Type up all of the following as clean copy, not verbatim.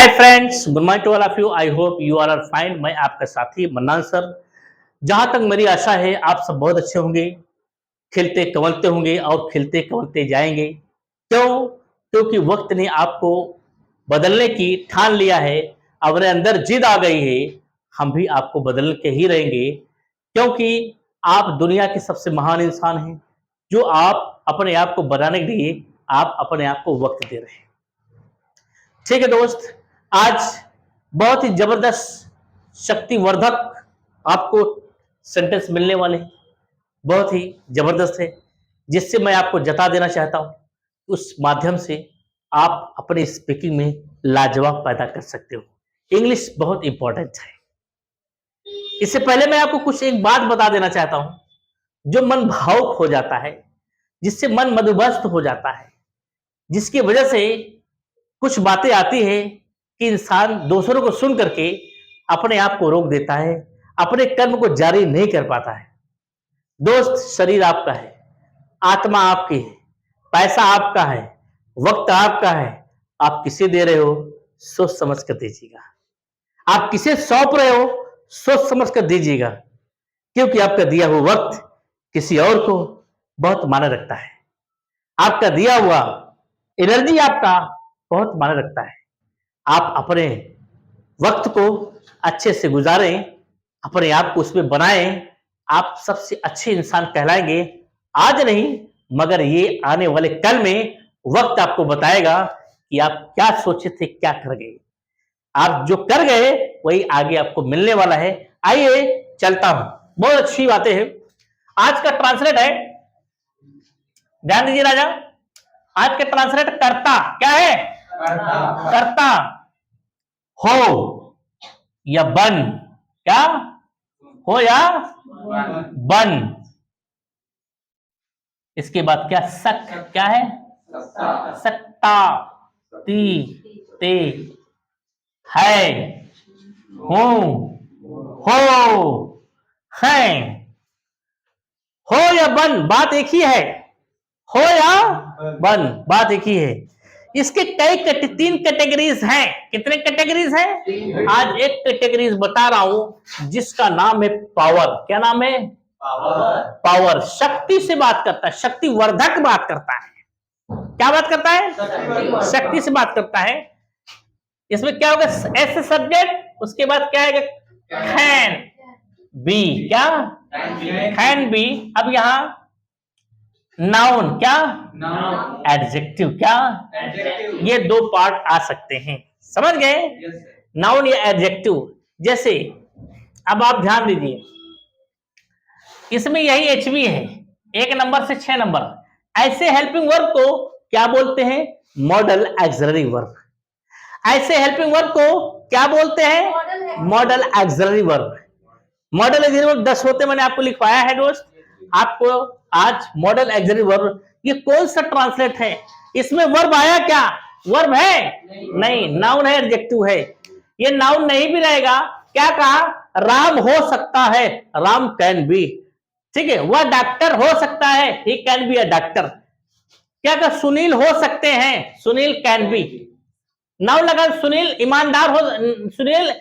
Hi friends, good morning to all of you. I hope you are fine. मैं आपका साथी mannan sir. जहां तक मेरी आशा है आप सब बहुत अच्छे होंगे, खिलते कवलते होंगे और खिलते कवलते जाएंगे। क्यों? क्योंकि वक्त ने आपको बदलने की ठान लिया है, अपने अंदर जिद आ गई है। हम भी आपको बदल के ही रहेंगे, क्योंकि आप दुनिया के सबसे महान इंसान हैं। जो आप अपने आप को बनाने के लिए आप अपने आप को वक्त दे रहे हैं। ठीक है दोस्त, आज बहुत ही जबरदस्त शक्तिवर्धक आपको सेंटेंस मिलने वाले हैं, बहुत ही जबरदस्त है, जिससे मैं आपको जता देना चाहता हूं। उस माध्यम से आप अपने स्पीकिंग में लाजवाब पैदा कर सकते हो। इंग्लिश बहुत इंपॉर्टेंट है। इससे पहले मैं आपको कुछ एक बात बता देना चाहता हूं। जो मन भावुक हो जाता है, जिससे मन मदमस्त हो जाता है, जिसकी वजह से कुछ बातें आती है कि इंसान दूसरों को सुन करके अपने आप को रोक देता है, अपने कर्म को जारी नहीं कर पाता है। दोस्त, शरीर आपका है, आत्मा आपकी है, पैसा आपका है, वक्त आपका है। आप किसे दे रहे हो, सोच समझ कर दीजिएगा। आप किसे सौंप रहे हो, सोच समझ कर दीजिएगा, क्योंकि आपका दिया हुआ वक्त किसी और को बहुत मायने रखता है। आपका दिया हुआ एनर्जी आपका बहुत मायने रखता है। आप अपने वक्त को अच्छे से गुजारें, अपने आप को उसमें बनाएं। आप सबसे अच्छे इंसान कहलाएंगे। आज नहीं, मगर ये आने वाले कल में वक्त आपको बताएगा कि आप क्या सोचे थे, क्या कर गए। आप जो कर गए वही आगे आपको मिलने वाला है। आइए चलता हूं। बहुत अच्छी बातें हैं। आज का ट्रांसलेट है, ध्यान दीजिए राजा। आज का ट्रांसलेट करता क्या है? करता हो या बन। क्या हो या बन। इसके बाद क्या? सक क्या है? सकता, ती, ते, है, हूं, हो, है। हो या बन, बात एक ही है। हो या बन, बात एक ही है। इसके तीन कैटेगरीज हैं। कितने कैटेगरीज हैं? आज एक कैटेगरीज बता रहा हूं, जिसका नाम है पावर। क्या नाम है? पावर। पावर शक्ति से बात करता है, शक्तिवर्धक बात करता है। क्या बात करता है? शक्ति से बात करता है। इसमें क्या होगा? एस सब्जेक्ट, उसके बाद क्या है? Can be. क्या? Can be. अब यहां नाउन। क्या? एडजेक्टिव। क्या? ये दो पार्ट आ सकते हैं, समझ गए? नाउन या एडजेक्टिव। जैसे अब आप ध्यान दीजिए, इसमें यही एचवी है, 1 नंबर से 6 नंबर। ऐसे हेल्पिंग वर्ब को क्या बोलते हैं? Model axillary verb. ऐसे हेल्पिंग वर्ब को क्या बोलते हैं? Model axillary verb. Model axillary verb 10 होते, मैंने आपको लिखवाया है दोस्त। आपको आज मॉडल एक्सिलरी वर्ब, ये कौन सा ट्रांसलेट है? इसमें वर्ब आया क्या? वर्ब है? नहीं, नाउन है, एडजेक्टिव है। ये नाउन नहीं भी रहेगा। क्या कहा? राम हो सकता है, राम कैन बी। ठीक है। वह डॉक्टर हो सकता है, he can be a doctor. क्या कहा? सुनील हो सकते हैं, सुनील कैन बी। नाउन लगा। सुनील ईमानदार हो, सुनील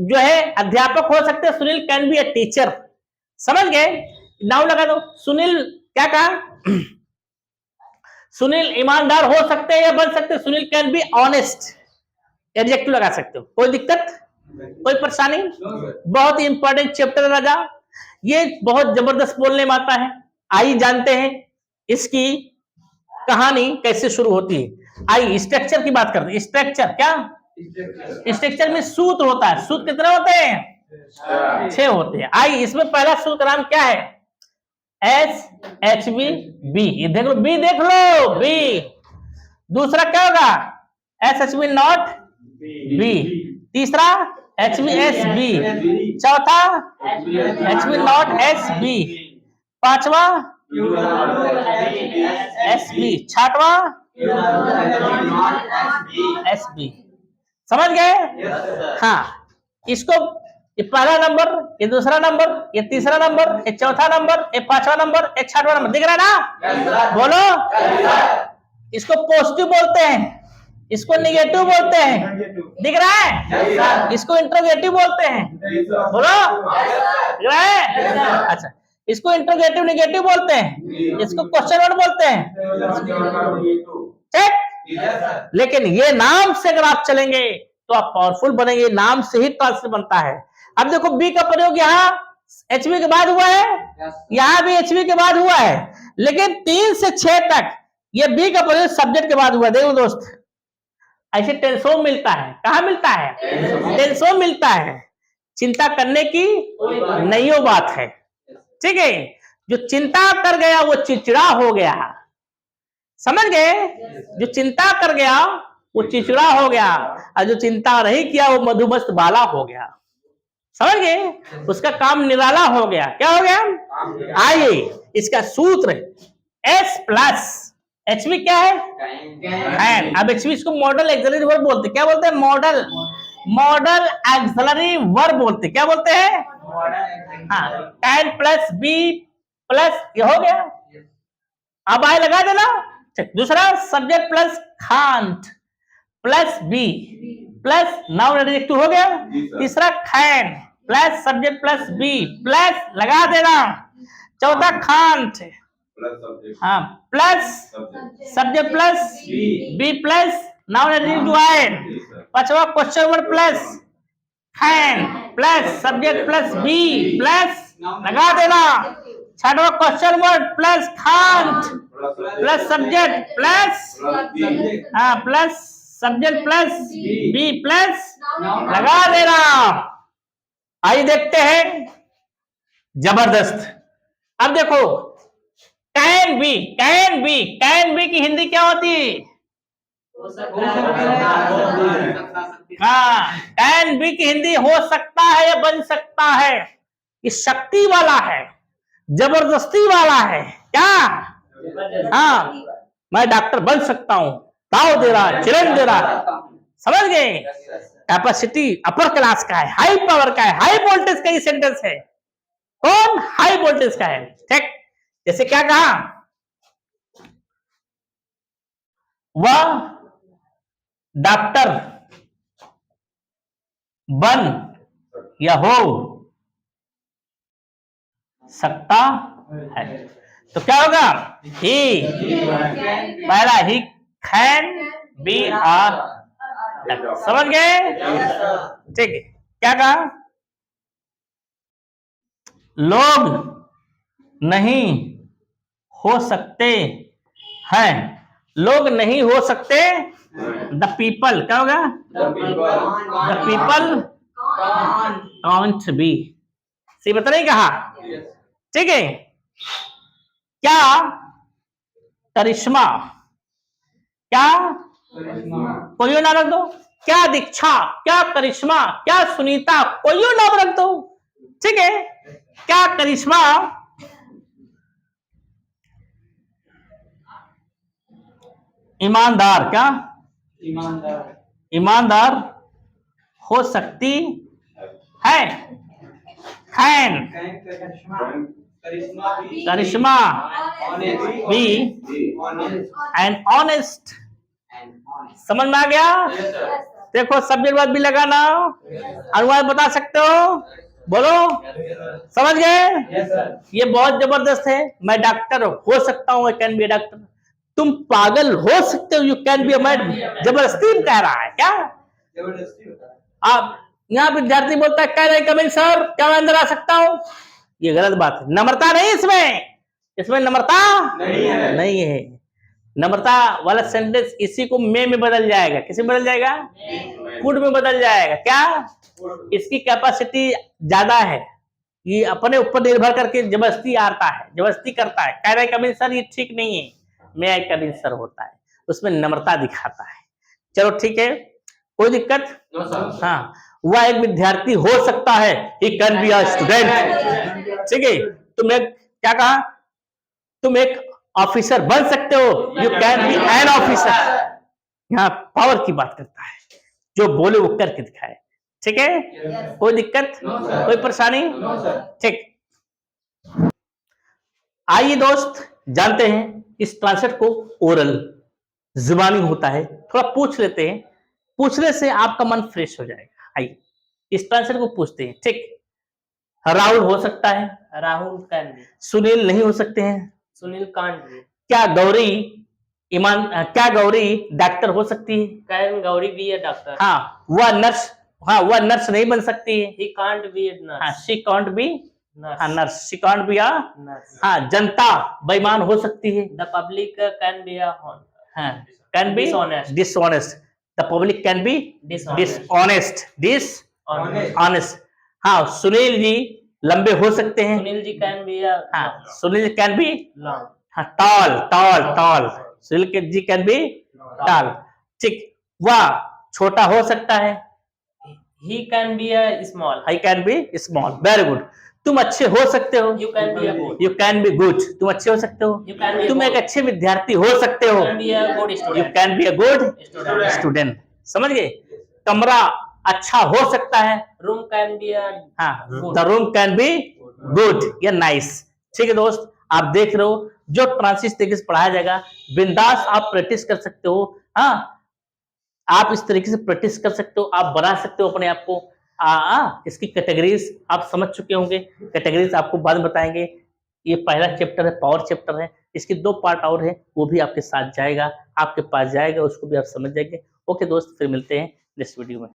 जो है अध्यापक हो सकते हैं, Sunil can be a teacher. समझ गए? नाउन लगा दो। सुनील क्या कहा? सुनील ईमानदार हो सकते हैं या बन सकते हैं, Sunil can be honest. Adjective लगा सकते हो। कोई दिक्कत, कोई परेशानी? बहुत ही इंपॉर्टेंट चैप्टर है राजा। ये बहुत जबरदस्त बोलने में आता है। आइए जानते हैं इसकी कहानी कैसे शुरू होती है। आइए स्ट्रक्चर की बात करते हैं। स्ट्रक्चर क्या? स्ट्रक्चर में सूत्र होता है। सूत्र कितने होते हैं? 6 होते हैं। आइए, इसमें पहला सूत्र का नाम क्या है? S H B B. ये देख लो, बी देख लो, बी। दूसरा क्या होगा? S H B not B. तीसरा एच बी एस बी। चौथा H B not S B. पांचवा एस बी। छठवा एस बी। समझ गए? हाँ, इसको ये पहला नंबर, ये दूसरा नंबर, ये तीसरा नंबर, ये चौथा नंबर, ये पांचवा नंबर, ये छठवां नंबर। दिख रहा है ना? बोलो। इसको पॉजिटिव बोलते हैं। इसको निगेटिव बोलते हैं, दिख रहा है? इसको इंट्रोगेटिव बोलते हैं, बोलो, दिख रहा है? अच्छा, इसको इंट्रोगेटिव निगेटिव बोलते हैं, इसको क्वेश्चन वर्ड बोलते हैं, ठीक? लेकिन ये नाम से अगर आप चलेंगे तो आप पावरफुल बनेंगे, नाम से ही ट्रांसलेट बनता है। अब देखो बी का प्रयोग यहाँ एचबी के बाद हुआ है, यहां भी एचबी के बाद हुआ है, लेकिन 3 से 6 तक ये बी का प्रयोग सब्जेक्ट के बाद हुआ। देखो दोस्त, ऐसे टेंसो मिलता है, कहां मिलता है? टेंसो मिलता है। चिंता करने की नहीं हो बात है, ठीक है? जो चिंता कर गया वो चिड़चिड़ा हो गया, समझ गए? जो चिंता कर गया वो चिड़चिड़ा हो गया, और जो चिंता नहीं किया वो मधुमस्त बाला हो गया, समझ गए? उसका काम निराला हो गया। क्या हो गया? आइए इसका सूत्र S प्लस एचबी क्या है? कैन। अब एचबी इसको मॉडल एक्सिलरी वर्ब बोलते हैं। क्या बोलते हैं? मॉडल एक्सिलरी वर्ब बोलते हैं। क्या बोलते हैं? हाँ, कैन प्लस बी प्लस ये हो गया। अब आए लगा देना। दूसरा subject plus can't plus be plus noun adjective हो गया। तीसरा can plus subject plus be plus लगा देना। चौथा खांट, हाँ, plus subject plus be plus noun adjective आए। पांचवा question word plus can plus subject plus be plus लगा देना। छठवा question word plus can't plus subject plus plus subject plus be plus लगा देना। आइए देखते हैं, जबरदस्त। अब देखो कैन बी की हिंदी क्या होती है? हाँ, कैन बी की हिंदी हो सकता है या बन सकता है। ये शक्ति वाला है, जबरदस्ती वाला है। क्या? हाँ, मैं डॉक्टर बन सकता हूं, ताव दे रहा, चैलेंज दे रहा, समझ गए? कैपेसिटी अपर क्लास का है, हाई पावर का है, हाई वोल्टेज का ये सेंटेंस है। कौन? हाई वोल्टेज का है, ठीक? जैसे क्या कहा? वह डॉक्टर बन या हो सकता है। तो क्या होगा? ही, पहला ही कैन बी आ, समझ गए? ठीक है। क्या कहा? लोग नहीं हो सकते हैं, लोग नहीं हो सकते। द पीपल क्या होगा? The people can't be. सी बता नहीं कहा, ठीक है? क्या करिश्मा, क्या कोई नाम रख दो। क्या दीक्षा, क्या करिश्मा, क्या सुनीता, कोई नाम रख दो, ठीक है? क्या करिश्मा ईमानदार, क्या ईमानदार हो सकती है। खैन करिश्मा बी एंड ऑनेस्ट। समझ में आ गया? देखो सब्जेक्ट वर्ब भी लगाना, अनुवाद बता सकते हो, बोलो, समझ गए? ये बहुत जबरदस्त है। मैं डॉक्टर हो सकता हूँ, आई कैन बी डॉक्टर। तुम पागल हो सकते हो, you can be a man. जबरदस्ती कह रहा है, क्या आप? यहाँ विद्यार्थी बोलता है कह रहे कमिंग सर, क्या मैं अंदर आ सकता हूँ? ये गलत बात है। नम्रता नहीं इसमें नम्रता नहीं है। नम्रता वाला सेंटेंस इसी को में बदल जाएगा। किसी में बदल जाएगा? कुड में बदल जाएगा। क्या? इसकी कैपेसिटी ज्यादा है, ये अपने ऊपर निर्भर करके जबरदस्ती आता है, जबरदस्ती करता है। कह रहे कमिंग सर, ये ठीक नहीं है, मैं आई कमिंग सर होता है, उसमें नम्रता दिखाता है। चलो ठीक है, कोई दिक्कत? हाँ, वह एक विद्यार्थी हो सकता है, he can be a student, ठीक है? तुम एक क्या कहा? तुम एक ऑफिसर बन सकते हो, you can be an officer. यहाँ पावर की बात करता है, जो बोले वो करके दिखाए, ठीक है? कोई दिक्कत? कोई परेशानी? ठीक। आइए दोस्त जानते हैं इस ट्रांसलेट को ओरल। जुबानी होता है, थोड़ा पूछ लेते हैं, पूछने से आपका मन फ्रेश हो जाएगा। आइए इस ट्रांसलेट को पूछते हैं। ठीक, राहुल हो सकता है, Rahul can be. सुनील नहीं हो सकते हैं, Sunil can't be. क्या गौरी डॉक्टर हो सकती है? Can Gauri be a doctor? हाँ वह नर्स नहीं बन सकती है। He can't be a nurse. हाँ she can't be Nurse. Nurse, she can't be a Nurse. हाँ जनता बेईमान हो सकती है। The public can be a हाँ can be Dishonest. Dishonest, the public can be dishonest. Dishonest. हाँ सुनील जी लंबे हो सकते हैं। Sunil ji can be a हाँ सुनील कैन बी long. हाँ टॉल, सुनील के जी कैन बी टॉल। ठीक, वह छोटा हो सकता है। He can be a small. I can be small, very good. तुम अच्छे हो सकते हो, You can be a good. You can be good, तुम अच्छे हो सकते हो, You can be तुम एक good. अच्छे विद्यार्थी हो सकते हो, You can be a good you student. Can be a good Student. Student. समझ गए? कमरा अच्छा हो सकता है। Room can be a हाँ good. The room can be good या नाइस। ठीक है दोस्त, आप देख रहे हो जो ट्रांसिस तरीके से पढ़ाया जाएगा, बिंदास आप प्रैक्टिस कर सकते हो। हाँ आप इस तरीके से प्रैक्टिस कर सकते हो, आप बना सकते हो अपने आप को। इसकी कैटेगरीज आप समझ चुके होंगे, कैटेगरीज आपको बाद में बताएंगे। ये पहला चैप्टर है, पावर चैप्टर है, इसके 2 पार्ट और है, वो भी आपके साथ जाएगा, आपके पास जाएगा, उसको भी आप समझ जाएंगे। ओके दोस्त, फिर मिलते हैं नेक्स्ट वीडियो में।